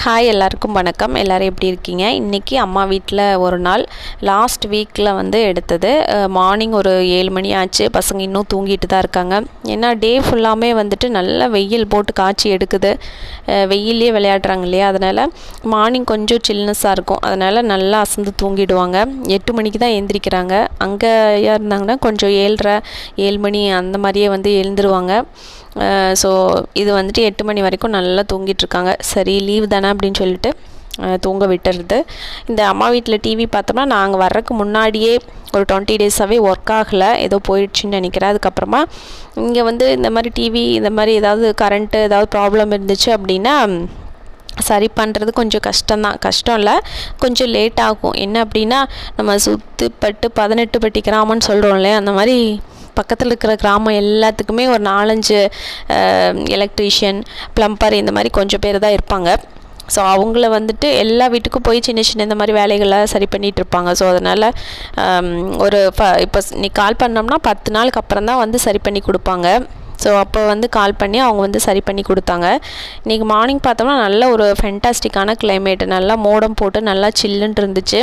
Hi எல்லாருக்கும் வணக்கம். எல்லோரும் எப்படி இருக்கீங்க? இன்றைக்கி அம்மா வீட்டில் ஒரு நாள் லாஸ்ட் வீக்கில் வந்து எடுத்தது. மார்னிங் ஒரு 7 மணி ஆச்சு. பசங்க இன்னும் தூங்கிட்டு தான் இருக்காங்க. ஏன்னா டே ஃபுல்லாமே வந்துட்டு நல்லா வெயில் போட்டு காய்ச்சி எடுக்குது. வெயிலே விளையாடுறாங்க இல்லையா, அதனால் மார்னிங் கொஞ்சம் சில்னஸாக இருக்கும். அதனால் நல்லா அசந்து தூங்கிடுவாங்க. 8 மணிக்கு தான் எழுந்திரிக்கிறாங்க. அங்கே இருந்தாங்கன்னா கொஞ்சம் 7:30 மணி அந்த மாதிரியே வந்து எழுந்துருவாங்க. ஸோ இது வந்துட்டு 8 மணி வரைக்கும் நல்லா தூங்கிட்டுருக்காங்க. சரி லீவ் தானே அப்படின்னு சொல்லிட்டு தூங்க விட்டுறது. இந்த அம்மா வீட்டில் டிவி பார்த்தோம்னா நாங்கள் வர்றதுக்கு முன்னாடியே ஒரு 20 டேஸாகவே ஒர்க் ஆகலை, ஏதோ போயிடுச்சுன்னு நினைக்கிறேன். அதுக்கப்புறமா இங்கே வந்து இந்த மாதிரி டிவி இந்த மாதிரி ஏதாவது கரண்ட்டு ஏதாவது ப்ராப்ளம் இருந்துச்சு அப்படின்னா சரி பண்ணுறது கொஞ்சம் கஷ்டம் இல்லை, கொஞ்சம் லேட் ஆகும். என்ன அப்படின்னா நம்ம சுற்றுப்பட்டு 18 பட்டி கிராமம்னு சொல்கிறோம் இல்லையா, அந்த மாதிரி பக்கத்தில் இருக்கிற கிராமம் எல்லாத்துக்குமே ஒரு 4-5 எலக்ட்ரீஷியன், ப்ளம்பர் இந்த மாதிரி கொஞ்சம் பேர் தான் இருப்பாங்க. ஸோ அவங்கள வந்துட்டு எல்லா வீட்டுக்கும் போய் சின்ன சின்ன இந்த மாதிரி வேலைகளை சரி பண்ணிகிட்டு இருப்பாங்க. ஸோ அதனால் இப்போ நீ கால் பண்ணோம்னா 10 நாளுக்கு அப்புறம் தான் வந்து சரி பண்ணி கொடுப்பாங்க. ஸோ அப்போ வந்து கால் பண்ணி அவங்க வந்து சரி பண்ணி கொடுத்தாங்க. இன்றைக்கி மார்னிங் பார்த்தோம்னா நல்ல ஒரு ஃபென்டாஸ்டிக்கான கிளைமேட்டு, நல்லா மோடம் போட்டு நல்லா சில்லுன்னு இருந்துச்சு.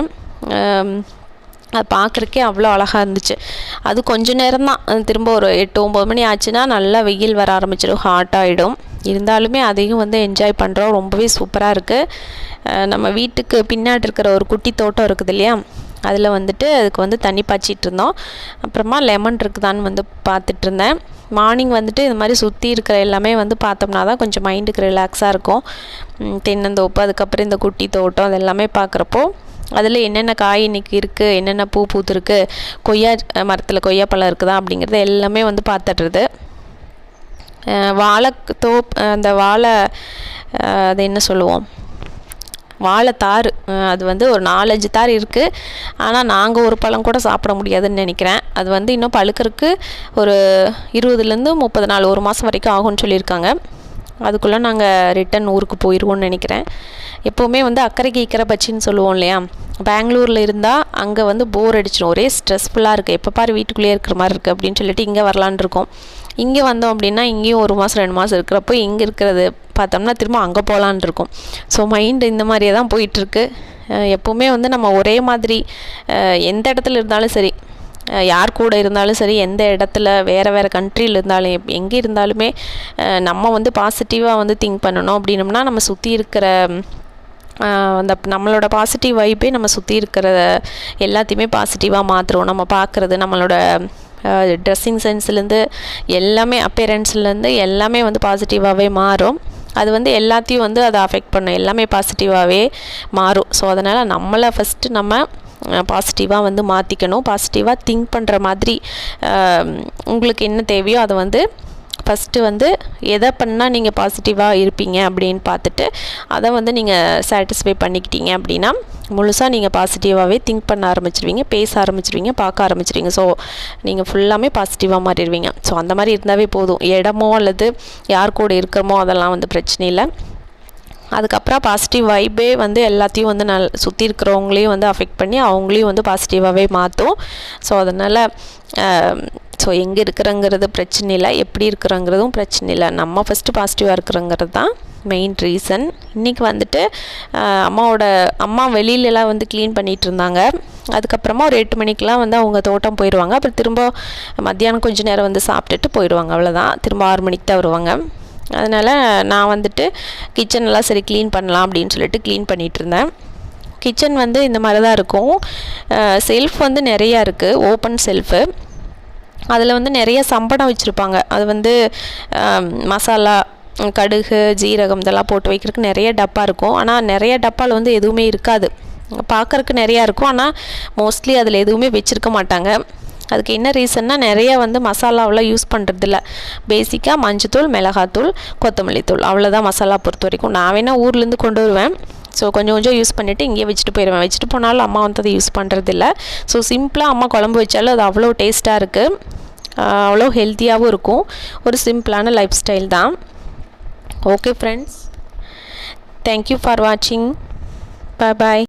அது பார்க்குறக்கே அவ்வளோ அழகாக இருந்துச்சு. அது கொஞ்சம் நேரம் தான், திரும்ப ஒரு 8-9 மணி ஆச்சுன்னா நல்லா வெயில் வர ஆரம்பிச்சிடும், ஹாட் ஆகிடும். இருந்தாலுமே அதையும் வந்து என்ஜாய் பண்ணுறோம். ரொம்பவே சூப்பராக இருக்குது. நம்ம வீட்டுக்கு பின்னாடி இருக்கிற ஒரு குட்டி தோட்டம் இருக்குது இல்லையா, அதில் வந்துட்டு அதுக்கு வந்து தண்ணி பாய்ச்சிட்டு இருந்தோம். அப்புறமா லெமன் இருக்குதான்னு வந்து பார்த்துட்டு இருந்தேன். மார்னிங் வந்துட்டு இது மாதிரி சுற்றி இருக்கிற எல்லாமே வந்து பார்த்தோம்னா தான் கொஞ்சம் மைண்டுக்கு ரிலாக்ஸாக இருக்கும். தென்னந்தோப்பு, அதுக்கப்புறம் இந்த குட்டி தோட்டம், அது எல்லாமே பார்க்குறப்போ அதில் என்னென்ன காய் இன்றைக்கி இருக்குது, என்னென்ன பூ பூத்துருக்கு, கொய்யா மரத்தில் கொய்யாப்பழம் இருக்குதா அப்படிங்கிறது எல்லாமே வந்து பார்த்துடுறது. அந்த வாழை அது என்ன சொல்லுவோம், வாழைத்தாறு, அது வந்து ஒரு 4-5 தார் இருக்குது. ஆனால் நாங்கள் ஒரு பழம் கூட சாப்பிட முடியாதுன்னு நினைக்கிறேன். அது வந்து இன்னும் பழுக்கிறதுக்கு ஒரு 20-30 நாள், 1 மாதம் வரைக்கும் ஆகும்னு சொல்லியிருக்காங்க. அதுக்குள்ளே நாங்கள் ரிட்டன் ஊருக்கு போயிடுவோம்னு நினைக்கிறேன். எப்போவுமே வந்து அக்கறைக்கு இக்கரை பச்சின்னு சொல்லுவோம் இல்லையா, பெங்களூரில் இருந்தால் அங்கே வந்து போர் அடிச்சிடும், ஒரே ஸ்ட்ரெஸ்ஃபுல்லாக இருக்குது, எப்போ பாரு வீட்டுக்குள்ளேயே இருக்கிற மாதிரி இருக்குது அப்படின்னு சொல்லிட்டு இங்கே வரலான் இருக்கோம். இங்கே வந்தோம் அப்படின்னா இங்கேயும் 1 மாதம் 2 மாதம் இருக்கிறப்போ இங்கே இருக்கிறது பார்த்தோம்னா திரும்ப அங்கே போகலான் இருக்கும். ஸோ மைண்டு இந்த மாதிரியே தான் போயிட்டுருக்கு. எப்போவுமே வந்து நம்ம ஒரே மாதிரி எந்த இடத்துல இருந்தாலும் சரி, யார் கூட இருந்தாலும் சரி, எந்த இடத்துல வேறு கண்ட்ரியில் இருந்தாலும் எங்கே இருந்தாலுமே நம்ம வந்து பாசிட்டிவாக வந்து திங்க் பண்ணணும். அப்படின்னம்னா நம்ம சுற்றி இருக்கிற அந்த நம்மளோட பாசிட்டிவ் வைப்பே நம்ம சுற்றி இருக்கிற எல்லாத்தையுமே பாசிட்டிவாக மாற்றுறோம். நம்ம பார்க்குறது, நம்மளோட ட்ரெஸ்ஸிங் சென்ஸ்லேருந்து எல்லாமே, அப்பேரன்ஸ்லேருந்து எல்லாமே வந்து பாசிட்டிவாகவே மாறும். அது வந்து எல்லாத்தையும் வந்து அதை அஃபெக்ட் பண்ணும், எல்லாமே பாசிட்டிவாகவே மாறும். ஸோ அதனால் நம்மளை ஃபஸ்ட்டு நம்ம பாசிட்டிவாக வந்து மாற்றிக்கணும். பாசிட்டிவாக திங்க் பண்ணுற மாதிரி உங்களுக்கு என்ன தேவையோ அதை வந்து ஃபஸ்ட்டு வந்து எதை பண்ணால் நீங்கள் பாசிட்டிவாக இருப்பீங்க அப்படின்னு பார்த்துட்டு அதை வந்து நீங்கள் சாட்டிஸ்ஃபை பண்ணிக்கிட்டீங்க அப்படின்னா முழுசாக நீங்கள் பாசிட்டிவாகவே திங்க் பண்ண ஆரம்பிச்சிருவீங்க, பேச ஆரம்பிச்சிருவீங்க, பார்க்க ஆரம்பிச்சிருவீங்க. ஸோ நீங்கள் ஃபுல்லாமே பாசிட்டிவாக மாறிடுவீங்க. ஸோ அந்த மாதிரி இருந்தாவே போதும். இடமோ அல்லது யார் கூட இருக்கிறமோ அதெல்லாம் வந்து பிரச்சனை இல்லை. அதுக்கப்புறம் பாசிட்டிவ் வைப்பே வந்து எல்லாத்தையும் வந்து சுற்றி இருக்கிறவங்களையும் வந்து அஃபெக்ட் பண்ணி அவங்களையும் வந்து பாசிட்டிவாகவே மாற்றும். ஸோ அதனால் ஸோ எங்கே இருக்கிறங்கிறது பிரச்சனை இல்லை, எப்படி இருக்கிறங்கிறதும் பிரச்சனை இல்லை. நம்ம ஃபஸ்ட்டு பாசிட்டிவாக இருக்கிறங்கிறது தான் மெயின் ரீசன். இன்றைக்கி வந்துட்டு அம்மா வெளியிலலாம் வந்து க்ளீன் பண்ணிகிட்டு இருந்தாங்க. அதுக்கப்புறமா ஒரு 8 மணிக்கெலாம் வந்து அவங்க தோட்டம் போயிடுவாங்க. அப்புறம் திரும்ப மத்தியானம் கொஞ்சம் நேரம் வந்து சாப்பிட்டுட்டு போயிடுவாங்க, அவ்வளோதான். திரும்ப 6 மணிக்கு தான் வருவாங்க. அதனால் நான் வந்துட்டு கிச்சனெல்லாம் சரி க்ளீன் பண்ணலாம் அப்படின்னு சொல்லிட்டு க்ளீன் பண்ணிகிட்டு இருந்தேன். கிச்சன் வந்து இந்த மாதிரி தான் இருக்கும். செல்ஃப் வந்து நிறையா இருக்குது, ஓப்பன் செல்ஃபு. அதில் வந்து நிறைய சம்படம் வச்சுருப்பாங்க. அது வந்து மசாலா, கடுகு, ஜீரகம் இதெல்லாம் போட்டு வைக்கிறதுக்கு நிறைய டப்பா இருக்கும். ஆனால் நிறைய டப்பாவில் வந்து எதுவுமே இருக்காது. பார்க்குறக்கு நிறையா இருக்கும், ஆனால் மோஸ்ட்லி அதில் எதுவுமே வச்சுருக்க மாட்டாங்க. அதுக்கு என்ன ரீசன்னா நிறைய வந்து மசாலாவெலாம் யூஸ் பண்ணுறதில்ல. பேசிக்காக மஞ்சத்தூள், மிளகாத்தூள், கொத்தமல்லி தூள், அவ்வளோதான் மசாலா பொறுத்த வரைக்கும். நான் வேணால் ஊர்லேருந்து கொண்டு வருவேன். ஸோ கொஞ்சம் யூஸ் பண்ணிவிட்டு இங்கேயே வச்சுட்டு போயிடுவேன். வச்சுட்டு போனாலும் அம்மா வந்து அதை யூஸ் பண்ணுறதில்ல. ஸோ சிம்பிளாக அம்மா குழம்பு வச்சாலும் அது அவ்வளோ டேஸ்ட்டாக இருக்குது, அவ்வளோ ஹெல்த்தியாகவும் இருக்கும். ஒரு சிம்பிளான லைஃப் ஸ்டைல் தான். ஓகே ஃப்ரெண்ட்ஸ், தேங்க்யூ ஃபார் வாட்சிங். பாய்.